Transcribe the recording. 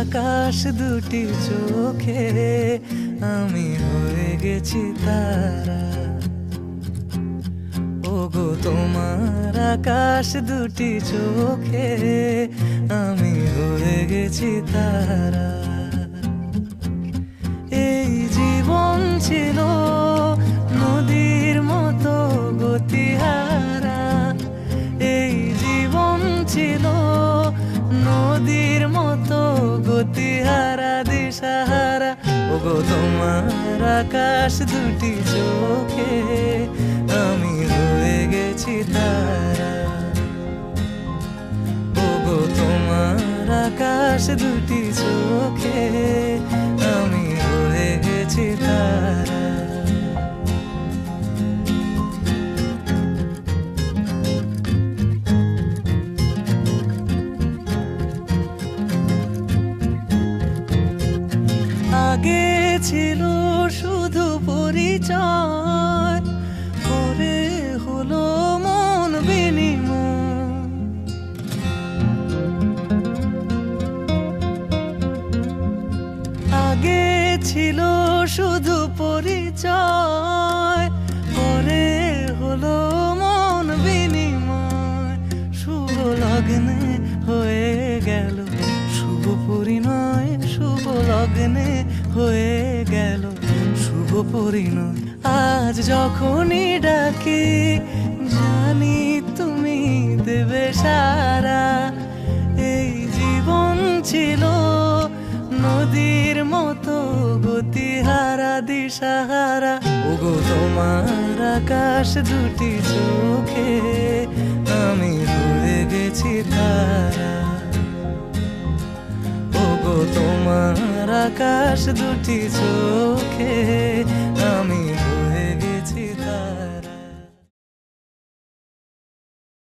আকাশ দুটি চোখে আমি হয়ে গেছি তারা। ওগো তোমার আকাশ দুটি চোখে আমি হয়ে গেছি তারা। এই জীবন ছিল নদীর মতো গতিহারা, এই জীবন ছিল নদীর মতো গতিহারা দিশাহারা। ওগো তোমার আকাশ দুটি চোখে আমি হয়ে গেছি তারা। ওগো তোমার আকাশ দুটি চোখে আমি হয়ে গেছি তারা। আগে ছিল শুধু পরিচয়, পরে হলো মন বিনিময়। আগে ছিল শুধু পরিচয়, পরে হলো মন বিনিময়। শুভ লগ্নে হয়ে গেল শুভ পরিণয়, শুভ লগ্নে হয়ে গেল শুভ পরিণয়। আজ যখনই ডাকি জানি তুমি দেবে সারা। এই জীবন ছিল নদীর মতো গতিহারা দিশাহারা। ওগো তোমার আকাশ দুটি চোখে আমি হয়ে গেছি তারা। ওগো তোমার আকাশ দুটি চোখে